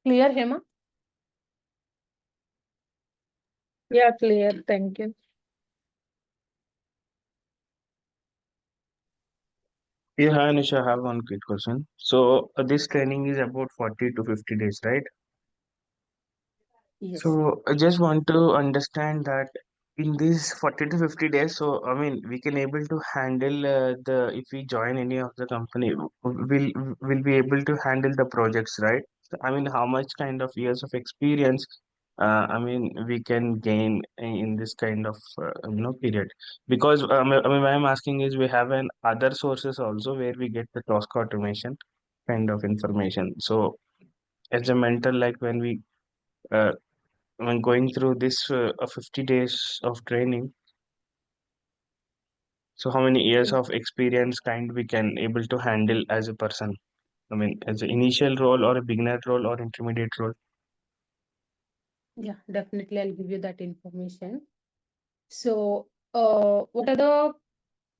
Clear, Hema? Yeah, clear. Thank you. Yeah, hi Anisha, I have one quick question. So this training is about 40 to 50 days, right? Yes. So I just want to understand that in these 40 to 50 days, so I mean, we can able to handle the if we join any of the company, will be able to handle the projects, right? So, I mean, how much kind of years of experience, I mean, we can gain in this kind of period? Because I mean, why I'm asking is we have an other sources also where we get the task automation kind of information. So as a mentor, like uh, when going through this 50 days of training, so how many years of experience kind we can able to handle as a person? I mean, as an initial role or a beginner role or intermediate role? Yeah, definitely. I'll give you that information. So, what are the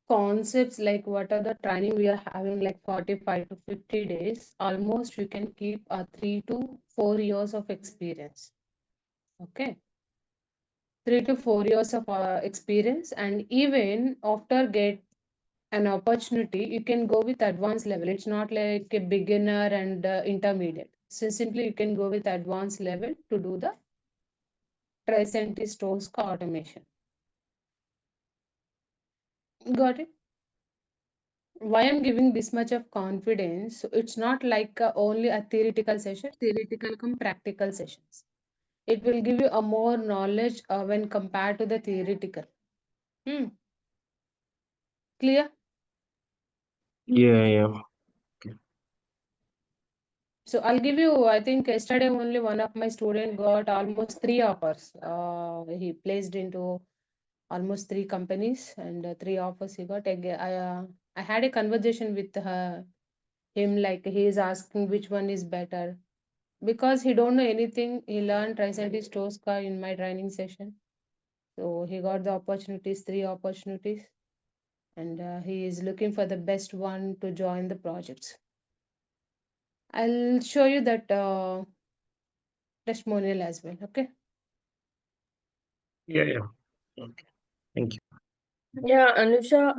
concepts, like what are the training we are having, like 45 to 50 days? Almost you can keep 3 to 4 years of experience. Okay. 3 to 4 years of experience, and even after get an opportunity, you can go with advanced level. It's not like a beginner and intermediate. So simply you can go with advanced level to do the Tricentis Tosca automation. Got it? Why I'm giving this much of confidence? So it's not like only a theoretical session, theoretical come practical sessions. It will give you a more knowledge when compared to the theoretical. Clear? Yeah. So I'll give you, I think yesterday only one of my student got almost 3 offers. He placed into almost 3 companies, and 3 offers he got. I had a conversation with him, like he is asking which one is better, because he don't know anything. He learned recently Tosca in my training session. So he got the opportunities, 3 opportunities, and he is looking for the best one to join the projects. I'll show you that testimonial as well. Okay. Yeah. Okay. Thank you. Yeah, Anusha,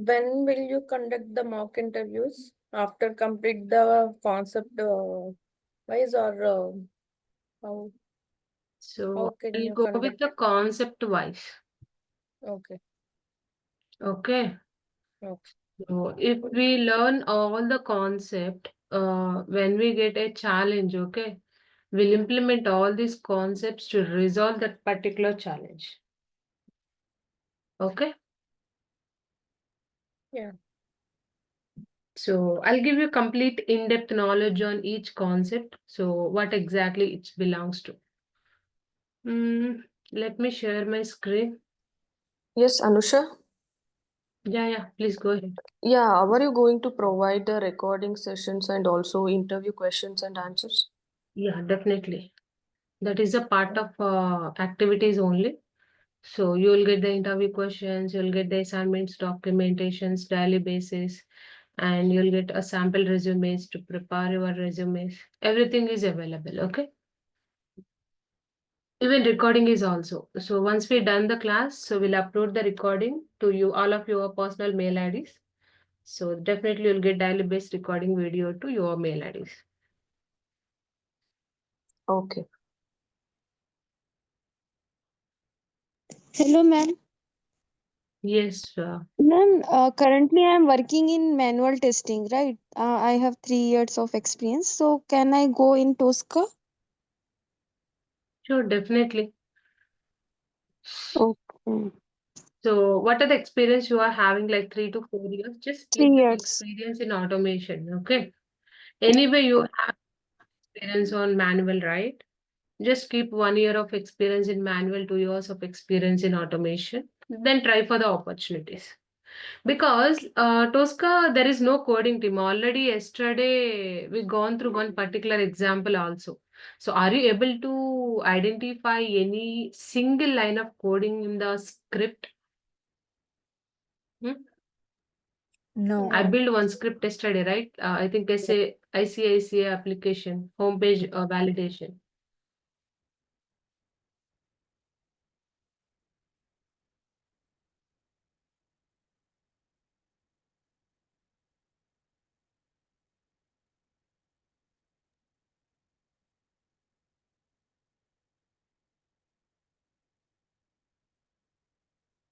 when will you conduct the mock interviews after complete the concept wise, or how So can I'll you go with conduct? the concept wise. Okay. Okay. Okay. So if we learn all the concept, when we get a challenge, okay, we'll implement all these concepts to resolve that particular challenge. Okay. Yeah. So I'll give you complete in-depth knowledge on each concept. So what exactly it belongs to. Let me share my screen. Yes, Anusha. Yeah, please go ahead. Yeah, how are you going to provide the recording sessions and also interview questions and answers? Yeah, definitely. That is a part of activities only. So you will get the interview questions, you'll get the assignments, documentations, daily basis, and you'll get a sample resumes to prepare your resumes. Everything is available, okay? Even recording is also. So once we done the class, so we'll upload the recording to you, all of your personal mail IDs. So definitely you'll get daily based recording video to your mail IDs. Okay. Hello, ma'am. Yes, Ma'am, currently I'm working in manual testing, right? I have 3 years of experience. So can I go in Tosca? sure, definitely. Okay. So what are the experience you are having, like 3 to 4 years? Just Three keep the years. experience in automation, okay? Anyway, you have experience on manual, right? Just keep 1 year of experience in manual, 2 years of experience in automation. Then try for the opportunities. Because Tosca, there is no coding team. Already yesterday, we gone through one particular example also. So are you able to identify any single line of coding in the script? No. I built one script yesterday, right? I think I say ICICI application, homepage validation.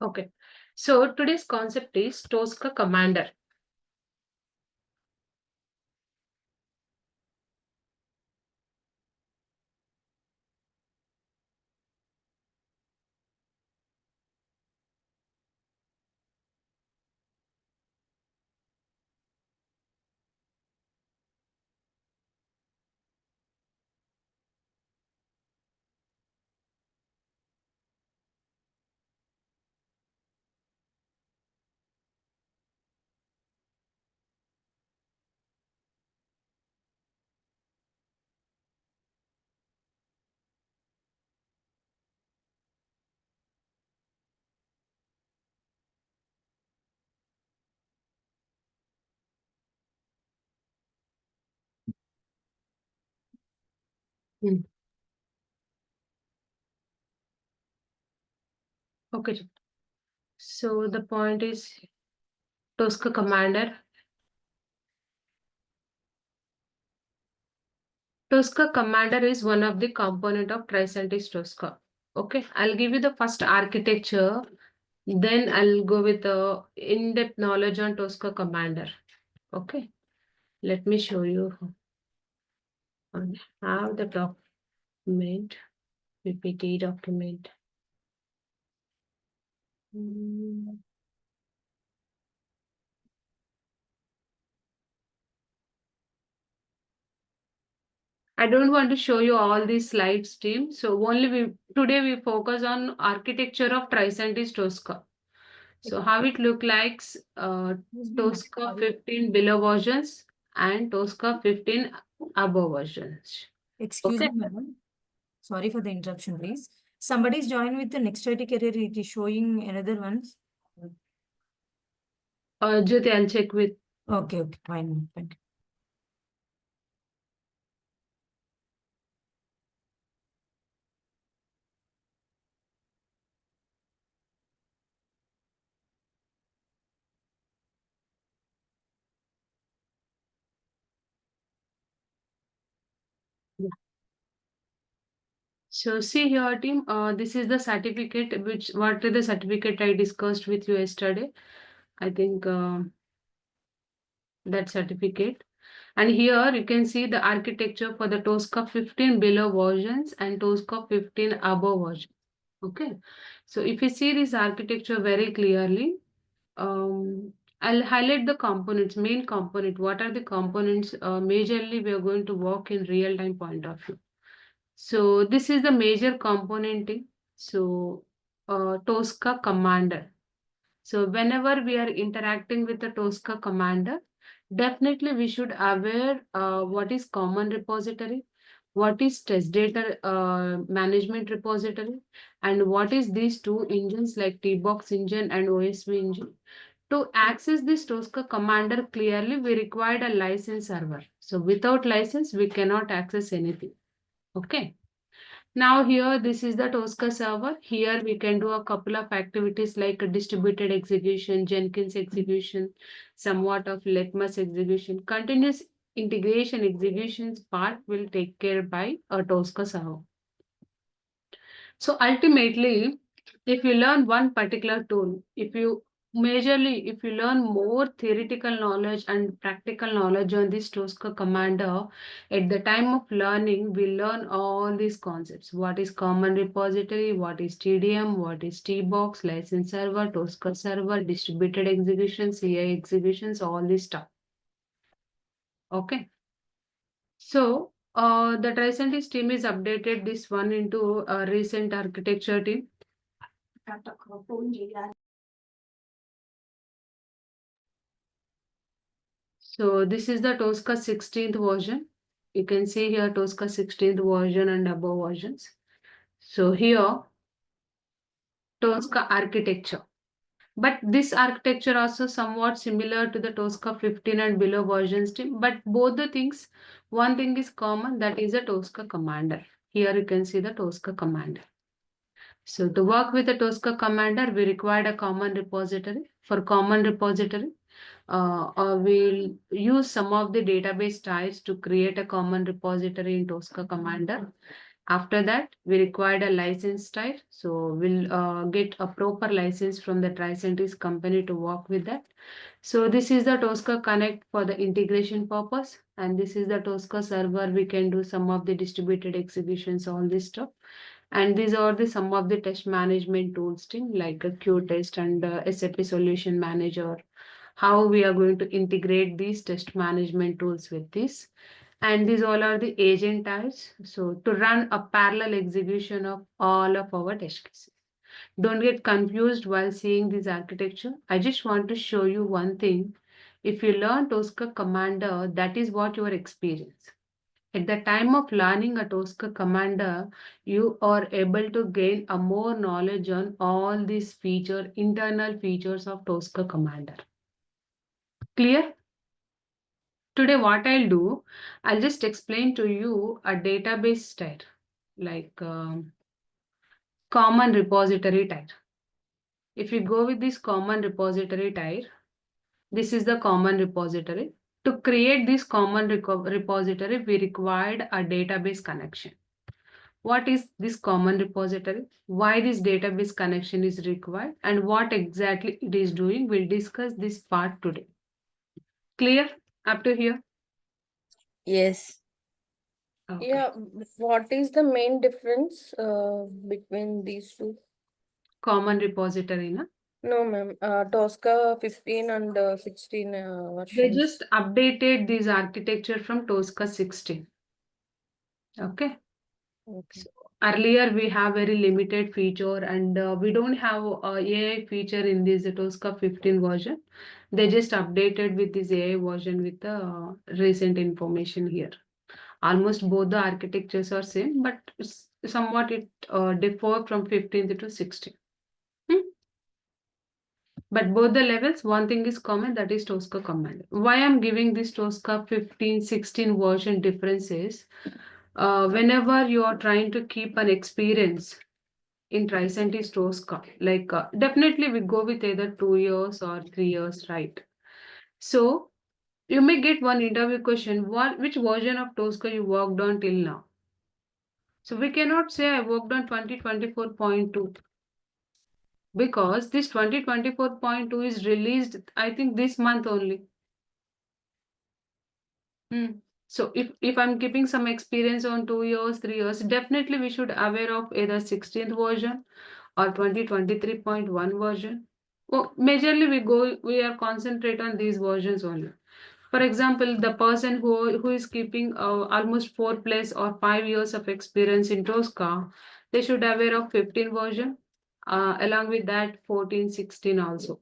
Okay, so today's concept is Tosca Commander. Hmm. Okay, so the point is Tosca Commander. Tosca Commander is one of the component of Tricentis Tosca. Okay, I'll give you the first architecture, then I'll go with the in-depth knowledge on Tosca Commander. Okay, let me show you. I have the document, PPT document. I don't want to show you all these slides, team. So only today we focus on architecture of Tricentis Tosca. So how it look like Tosca 15 below versions and Tosca 15 above versions. Excuse Okay. me, madam. Sorry for the interruption, please. Somebody's joined with the next IT career. It is showing another ones. Jyoti, I'll check with. Okay, fine, ma'am. Thank you. So see here, team, this is the certificate, what is the certificate I discussed with you yesterday. I think that certificate. And here you can see the architecture for the Tosca 15 below versions and Tosca 15 above versions. Okay. So if you see this architecture very clearly, I'll highlight the components, main component. What are the components? Majorly, we are going to work in real-time point of view. So this is the major component. So Tosca Commander. So whenever we are interacting with the Tosca Commander, definitely we should aware what is common repository, what is test data management repository, and what is these two engines like T-Box engine and OSV engine. To access this Tosca Commander clearly, we required a license server. So without license, we cannot access anything. Okay. Now here, this is the Tosca server. Here we can do a couple of activities like a distributed execution, Jenkins execution, somewhat of Litmus execution. Continuous integration executions part will take care by a Tosca server. So ultimately, if you learn one particular tool, if you learn more theoretical knowledge and practical knowledge on this Tosca Commander, at the time of learning, we learn all these concepts. What is common repository, what is TDM, what is T-Box, license server, Tosca server, distributed execution, CI executions, all this stuff. Okay. So the Tricentis team is updated this one into a recent architecture team. So this is the Tosca 16th version. You can see here Tosca 16th version and above versions. So here Tosca architecture. But this architecture also somewhat similar to the Tosca 15 and below versions team. But both the things, one thing is common, that is a Tosca commander. Here you can see the Tosca commander. So to work with the Tosca commander, we required a common repository. For common repository, we'll use some of the database types to create a common repository in Tosca commander. After that, we required a license type. So we'll get a proper license from the Tricentis company to work with that. So this is the Tosca Connect for the integration purpose. And this is the Tosca server. We can do some of the distributed executions, all this stuff. And these are the some of the test management tools team like a Q-test and SAP Solution Manager. How we are going to integrate these test management tools with this. And these all are the agent types. So to run a parallel execution of all of our test cases. Don't get confused while seeing this architecture. I just want to show you one thing. If you learn Tosca Commander, that is what your experience. At the time of learning a Tosca Commander, you are able to gain a more knowledge on all these internal features of Tosca Commander. Clear? Today what I'll do, I'll just explain to you a database type, like common repository type. If you go with this common repository type, this is the common repository. To create this common repository, we required a database connection. What is this common repository? Why this database connection is required and what exactly it is doing? We'll discuss this part today. Clear up to here? Yes. Okay. Yeah, what is the main difference between these two? Common repository, na? No, ma'am. Tosca 15 and 16 They versions. just updated this architecture from Tosca 16. Okay. Okay. So earlier we have very limited feature and we don't have AI feature in this Tosca 15 version. They just updated with this AI version with the recent information here. Almost both the architectures are same, but somewhat it differ from 15th to 16. But both the levels, one thing is common, that is Tosca command. Why I'm giving this Tosca 15, 16 version differences, whenever you are trying to keep an experience in Tricentis Tosca, like definitely we go with either 2 years or 3 years, right? So you may get one interview question, which version of Tosca you worked on till now? So we cannot say I worked on 2024.2 because this 2024.2 is released, I think this month only. So if I'm keeping some experience on 2 years, 3 years, definitely we should aware of either 16th version or 2023.1 version. Well, majorly we are concentrate on these versions only. For example, the person who is keeping almost 4 plus or 5 years of experience in Tosca, they should aware of 15 version, along with that 14, 16 also.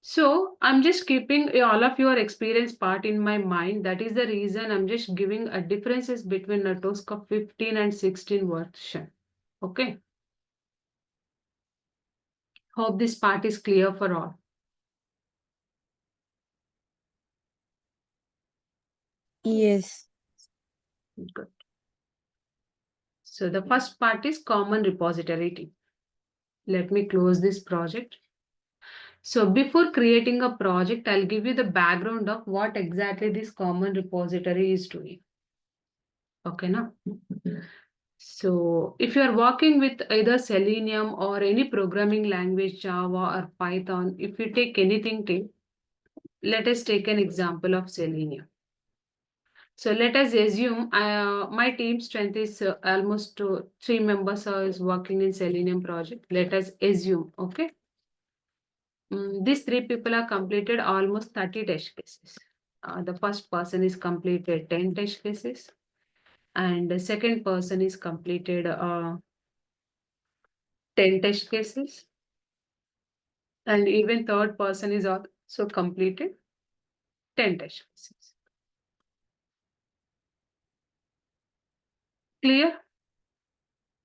So I'm just keeping all of your experience part in my mind. That is the reason I'm just giving a differences between a Tosca 15 and 16 version. Okay. Hope this part is clear for all. Yes. Good. So the first part is common repository team. Let me close this project. So before creating a project, I'll give you the background of what exactly this common repository is doing. Okay, now. So if you are working with either Selenium or any programming language, Java or Python, if you take anything, let us take an example of Selenium. So let us assume my team strength is almost 3 members is working in Selenium project. Let us assume, okay. These 3 people are completed almost 30 test cases. The first person is completed 10 test cases and the second person is completed 10 test cases and even third person is also completed 10 test cases. Clear?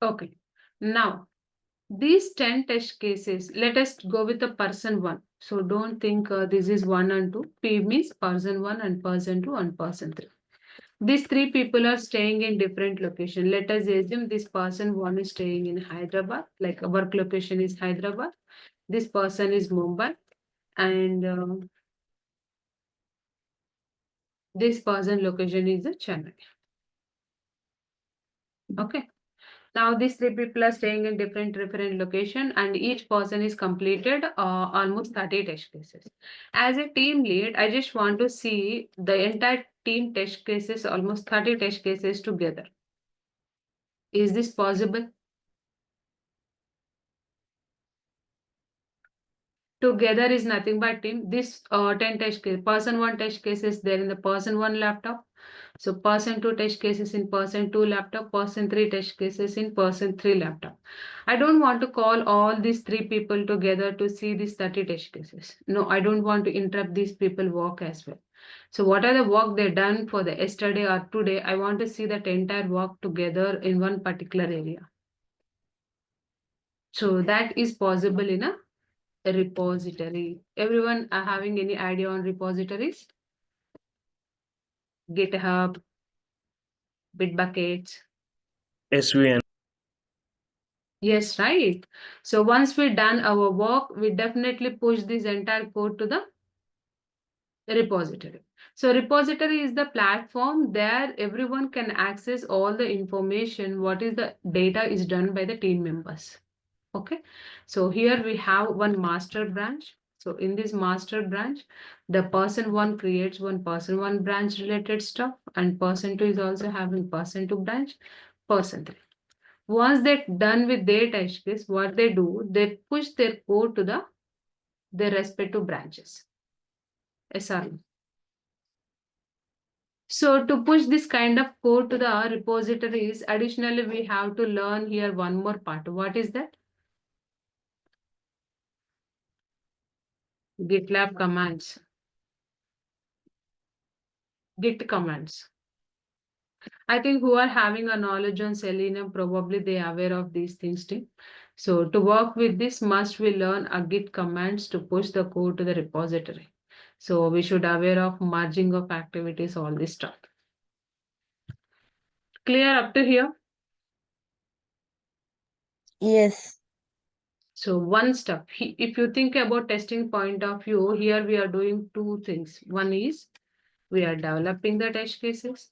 Okay. Now, These 10 test cases, let us go with the person 1. So don't think this is 1 and 2. P means person 1 and person 2 and person 3. These 3 people are staying in different location. Let us assume this person 1 is staying in Hyderabad, like work location is Hyderabad. This person is Mumbai, and this person location is Chennai. Okay. Now these 3 people are staying in different location, and each person is completed almost 30 test cases. As a team lead, I just want to see the entire team test cases, almost 30 test cases together. Is this possible? Together is nothing but team. This 10 test case, person 1 test case is there in the person 1 laptop. So person 2 test cases in person 2 laptop, person 3 test cases in person 3 laptop. I don't want to call all these 3 people together to see these 30 test cases. No, I don't want to interrupt these people work as well. So what are the work they done for the yesterday or today? I want to see that entire work together in one particular area. So that is possible in a repository. Everyone are having any idea on repositories? GitHub, Bitbucket. SVN. Yes, right. So once we done our work, we definitely push this entire code to the repository. So repository is the platform there everyone can access all the information, what is the data is done by the team members. Okay, so here we have one master branch. So in this master branch, the person 1 creates one person 1 branch related stuff, and person 2 is also having person 2 branch, person 3. Once they're done with their test case, what they do, they push their code to their respective branches. SRM. So to push this kind of code to the repositories, additionally, we have to learn here one more part. What is that? GitLab commands. Git commands. I think who are having a knowledge on Selenium, probably they are aware of these things too. So to work with this, must we learn a Git commands to push the code to the repository. So we should aware of merging of activities, all this stuff. Clear up to here? Yes. So one step, if you think about testing point of view, here we are doing 2 things. One is we are developing the test cases.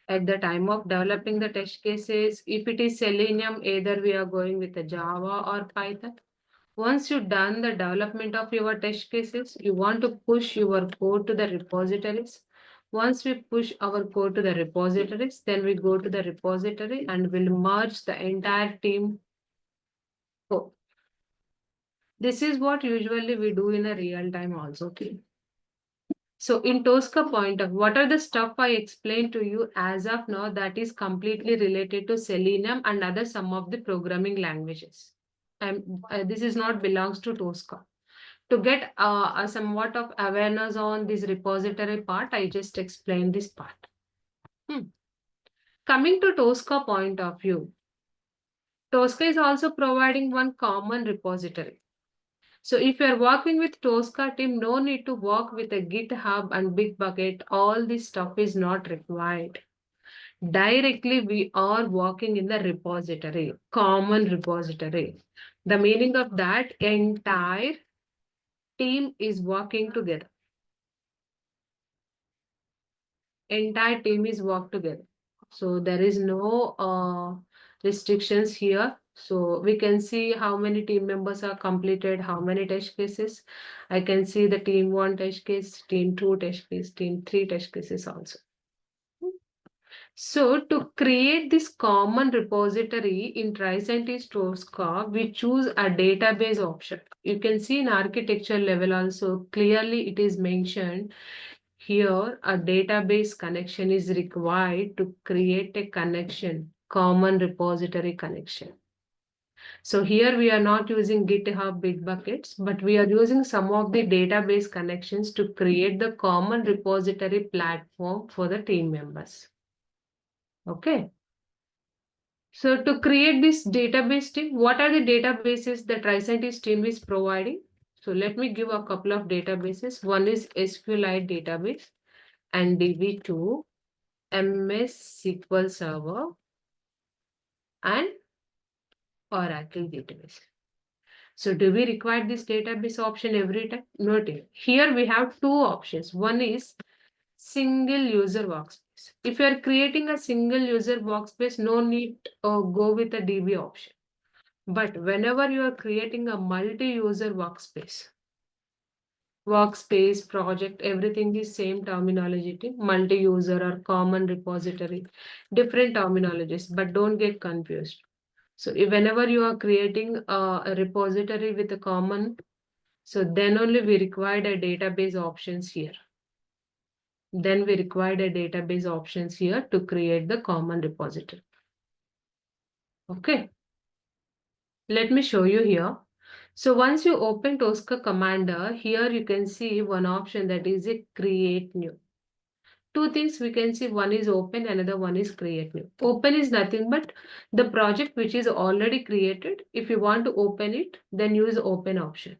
At the time of developing the test cases, if it is Selenium, either we are going with a Java or Python. Once you've done the development of your test cases, you want to push your code to the repositories. Once we push our code to the repositories, then we go to the repository and we'll merge the entire team code. This is what usually we do in a real time also. Okay. So in Tosca point of what are the stuff I explained to you as of now that is completely related to Selenium and other some of the programming languages. This is not belongs to Tosca. To get a somewhat of awareness on this repository part, I just explained this part. Coming to Tosca point of view, Tosca is also providing one common repository. So if you're working with Tosca team, no need to work with a GitHub and Bitbucket. All this stuff is not required. Directly, we are working in the repository, common repository. The meaning of that, entire team is working together. Entire team is work together. So there is no restrictions here. So we can see how many team members are completed, how many test cases. I can see the team 1 test case, team 2 test case, team 3 test cases also. So to create this common repository in Tricentis Tosca, we choose a database option. You can see in architecture level also clearly it is mentioned here a database connection is required to create a connection, common repository connection. So here we are not using GitHub Bitbuckets, but we are using some of the database connections to create the common repository platform for the team members. Okay. So to create this database team, what are the databases the TriScientist team is providing? So let me give a couple of databases. One is SQLite database and DB2, MS SQL Server, and Oracle database. So do we require this database option every time? Note it. Here we have two options. One is single user workspace. If you are creating a single user workspace, no need go with the DB option. But whenever you are creating a multi-user workspace, project, everything is same terminology, multi-user or common repository, different terminologies, but don't get confused. So whenever you are creating a repository with a common, so then only we required a database options here. Then we required a database options here to create the common repository. Okay. Let me show you here. So once you open Tosca Commander, here you can see one option that is a create new. Two things we can see, one is open, another one is create new. Open is nothing but the project which is already created. If you want to open it, then use open option.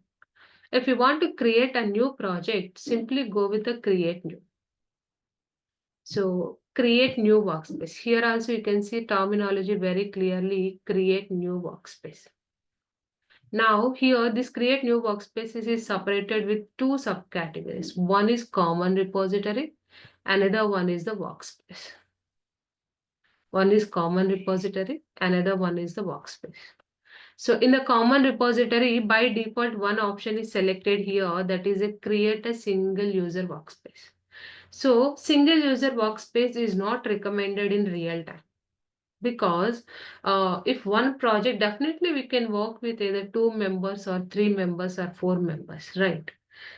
If you want to create a new project, simply go with the create new. So create new workspace. Here also you can see terminology very clearly, create new workspace. Now here this create new workspaces is separated with two subcategories. One is common repository, another one is the workspace. One is common repository, another one is the workspace. So in the common repository, by default, one option is selected here, that is a create a single user workspace. So single user workspace is not recommended in real time. Because if one project, definitely we can work with either 2 members or 3 members or 4 members, right?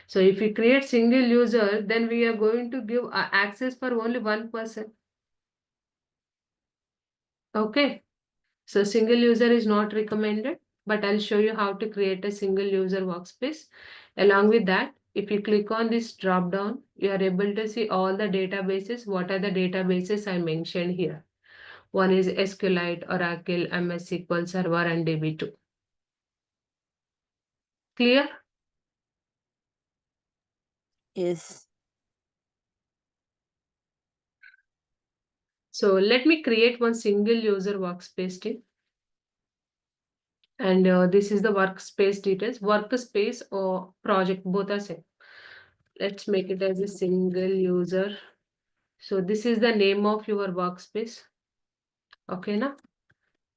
So if we create single user, then we are going to give access for only one person. Okay, so single user is not recommended, but I'll show you how to create a single user workspace. Along with that, if you click on this drop down, you are able to see all the databases. What are the databases I mentioned here? One is SQLite, Oracle, MS SQL Server, and DB2. Clear? Yes. So let me create one single user workspace team. And this is the workspace details. Workspace or project, both are same. Let's make it as a single user. So this is the name of your workspace. Okay, now.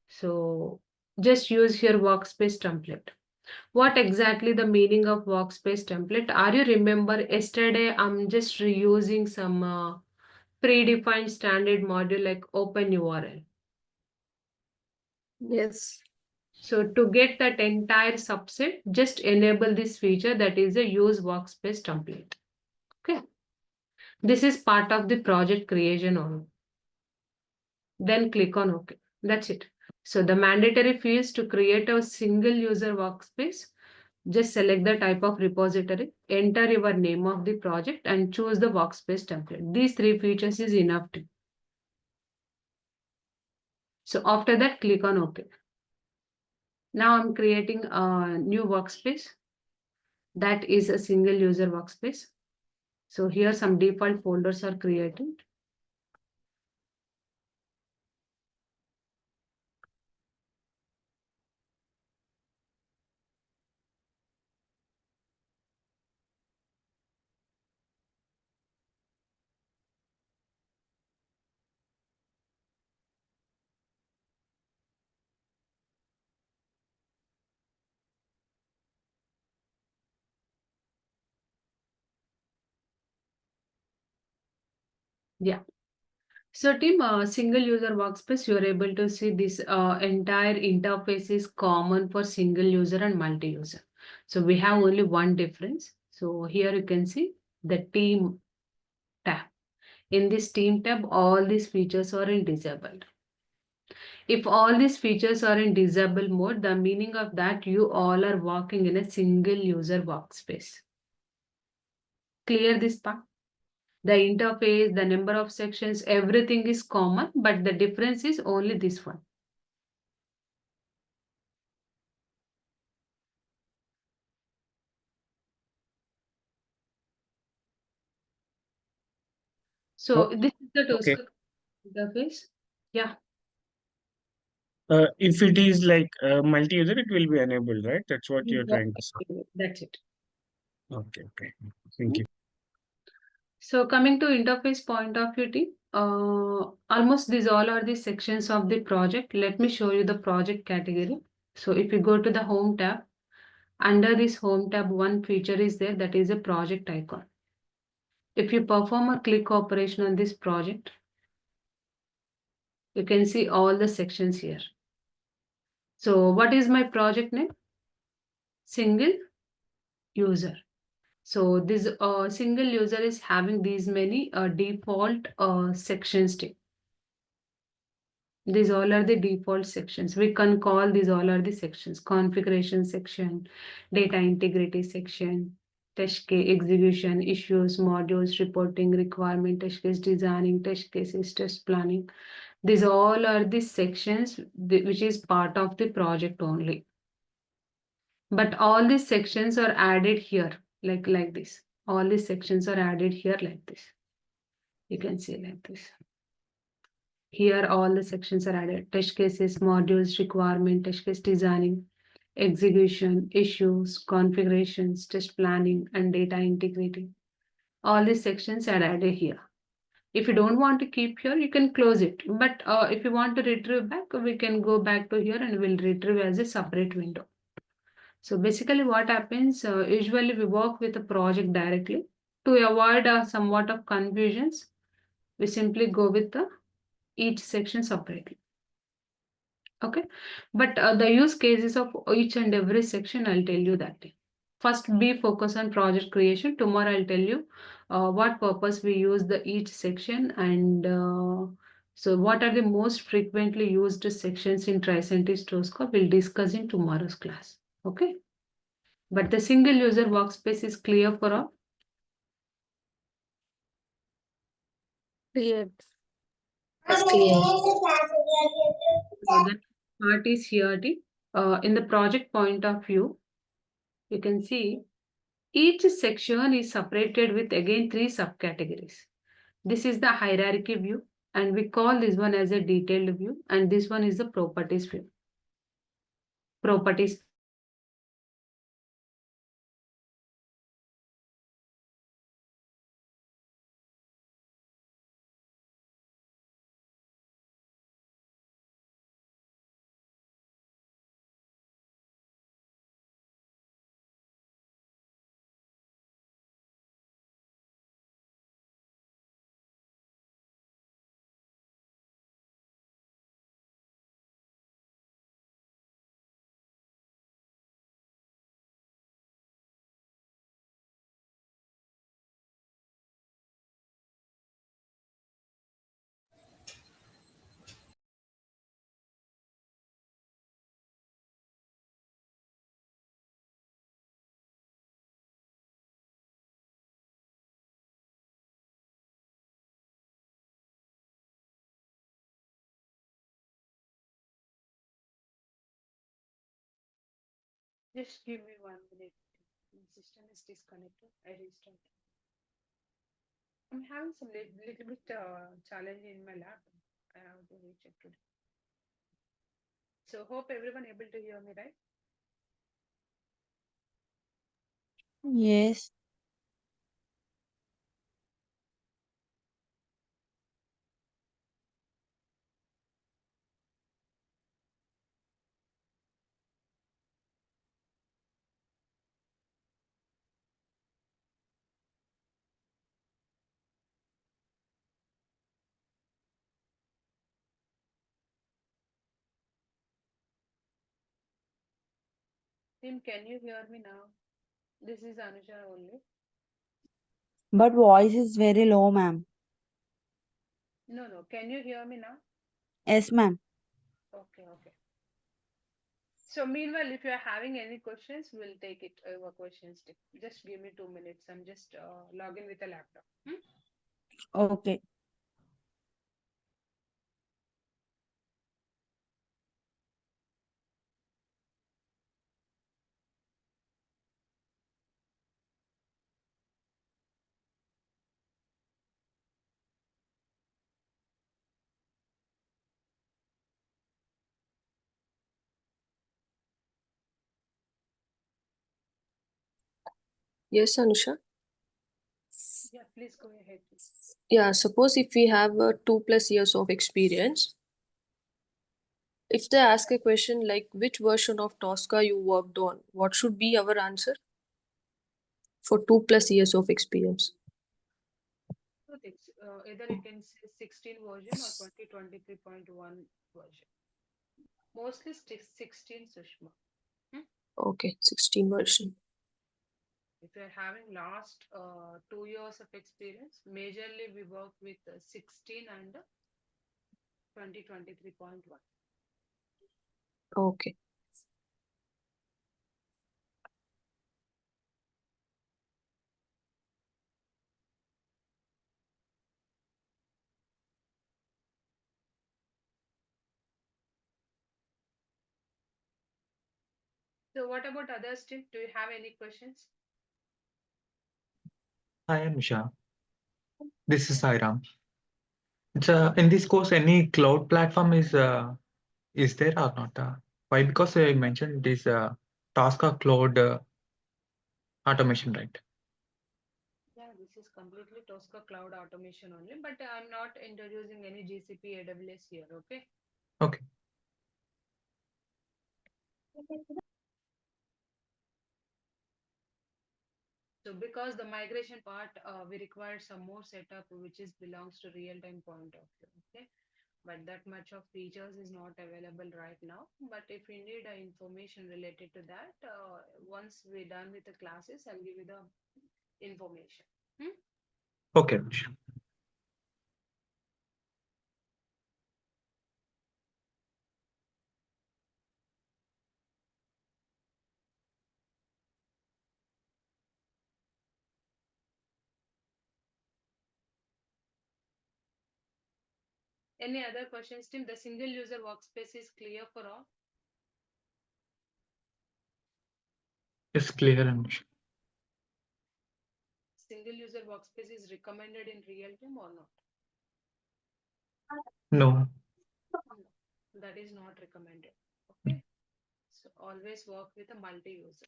So just use your workspace template. What exactly the meaning of workspace template? Are you remember yesterday I'm just reusing some predefined standard module like open URL. Yes. So to get that entire subset, just enable this feature, that is a use workspace template. Okay. This is part of the project creation only. Then click on OK. That's it. So the mandatory fields to create a single user workspace, just select the type of repository, enter your name of the project and choose the workspace template. These 3 features is enough to. So after that, click on OK. Now I'm creating a new workspace that is a single user workspace. So here some default folders are created. Yeah. So team, single user workspace, you're able to see this entire interface is common for single user and multi-user. So we have only one difference. So here you can see the team tab. In this team tab, all these features are in disabled. If all these features are in disabled mode, the meaning of that you all are working in a single user workspace. Clear this part? The interface, the number of sections, everything is common, but the difference is only this one. So this is the Okay. Tosca interface. Yeah. If it is like multi-user, it will be enabled, right? That's what you're Yeah, trying to say. that's it. Okay, okay. Thank you. So coming to interface point of view, team, almost these all are the sections of the project. Let me show you the project category. So if you go to the home tab, under this home tab, one feature is there, that is a project icon. If you perform a click operation on this project, you can see all the sections here. So what is my project name? Single user. So this single user is having these many default sections. These all are the default sections. We can call these all are the sections: configuration section, data integrity section, test case execution, issues, modules, reporting, requirement, test case designing, test cases, test planning. These all are the sections which is part of the project only. But all these sections are added here, like this. All these sections are added here like this. You can see like this. Here, all the sections are added: test cases, modules, requirement, test case designing, execution, issues, configurations, test planning, and data integrity. All these sections are added here. If you don't want to keep here, you can close it. But if you want to retrieve back, we can go back to here and we'll retrieve as a separate window. So basically what happens, usually we work with a project directly. To avoid somewhat of confusions, we simply go with each section separately. Okay, but the use cases of each and every section, I'll tell you that. First, be focused on project creation. Tomorrow, I'll tell you what purpose we use the each section, and so what are the most frequently used sections in Tricentis Tosca. We'll discuss in tomorrow's class. Okay, but the single user workspace is clear for all. Clear. So that part is here. In the project point of view, you can see each section is separated with again 3 subcategories. This is the hierarchy view, and we call this one as a detailed view, and this one is the properties view. Properties. Just give me 1 minute. My system is disconnected. I restart. I'm having some little bit challenge in my lab. I have to recheck today. So hope everyone able to hear me, right? Yes. Tim, can you hear me now? This is Anuja only. But voice is very low, ma'am. No. Can you hear me now? Yes, ma'am. Okay. So meanwhile, if you are having any questions, we'll take it over questions. Just give me 2 minutes. I'm just logging with a laptop. Okay. Yes, Anusha. Yeah, please go ahead. Yeah, suppose if we have 2+ years of experience, if they ask a question like which version of Tosca you worked on, what should be our answer for 2+ years of experience? Two things. Either you can say 16 version or 2023.1 version. Mostly 16, Sushma. Okay, 16 version. If you're having last 2 years of experience, majorly we work with 16 and 2023.1. Okay. So what about others, Tim? Do you have any questions? Hi, Anusha. This is Sairam. It's in this course, any cloud platform is there or not? Why? Because I mentioned this Tosca cloud automation, right? Yeah, this is completely Tosca cloud automation only, but I'm not introducing any GCP AWS here, okay? Okay. So because the migration part, we require some more setup, which is belongs to real-time point of view, okay? But that much of features is not available right now. But if you need information related to that, once we're done with the classes, I'll give you the information. Okay, Anusha. Any other questions, Tim? The single user workspace is clear for all? It's clear, Anusha. Single user workspace is recommended in real time or not? No. No, that is not recommended. Okay. So always work with a multi-user.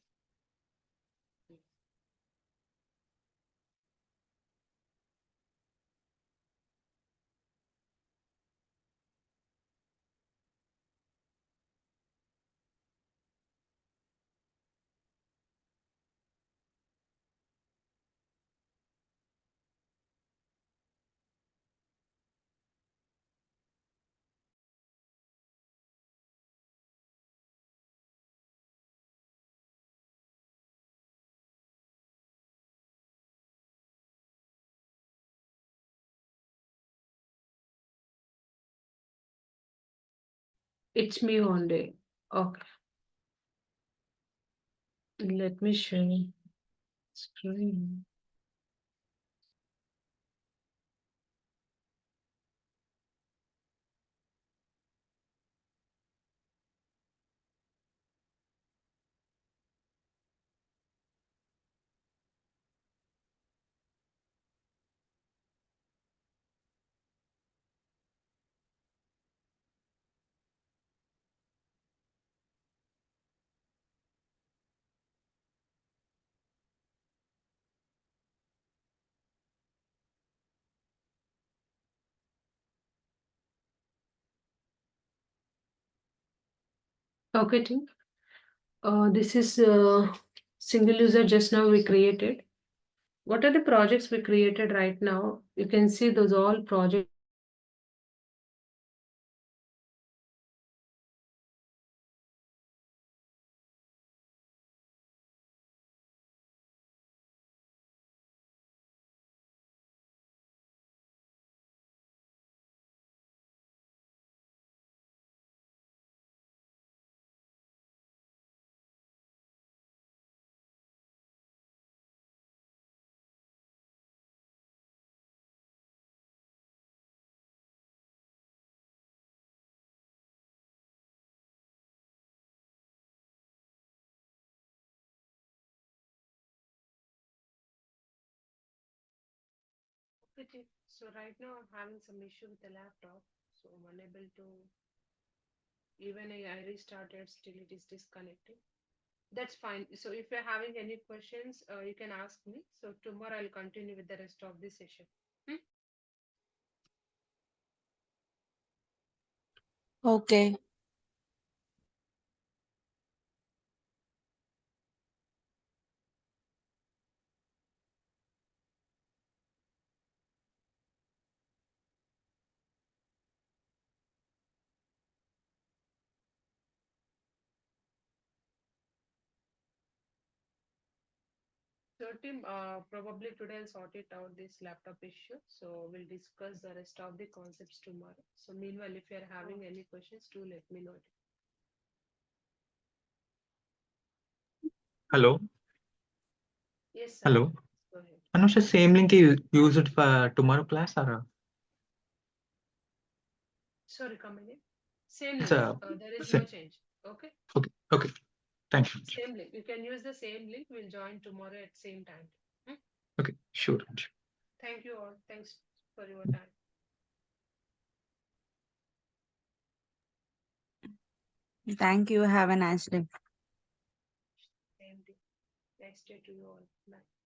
It's me only. Okay. Let me share screen. Okay, team. This is single user just now we created. What are the projects we created right now? You can see those all projects. Okay, so right now I'm having some issue with the laptop, so I'm unable to, even I restarted, still it is disconnected. That's fine. So if you're having any questions, you can ask me. So tomorrow I'll continue with the rest of the session. Okay. So Tim, probably today I'll sort it out this laptop issue. So we'll discuss the rest of the concepts tomorrow. So meanwhile, if you're having any questions, do let me know. Hello. Yes, sir. Hello. Go ahead. Anusha, same link you use it for tomorrow class or? Sorry, come again. Same It's link. a There is no same. change. Okay. Okay. Okay. Thank you. Same link. You can use the same link. We'll join tomorrow at same time. Okay. Sure. Thank you all. Thanks for your time. Thank you. Have a nice day. Same day. Next day to you all. Bye.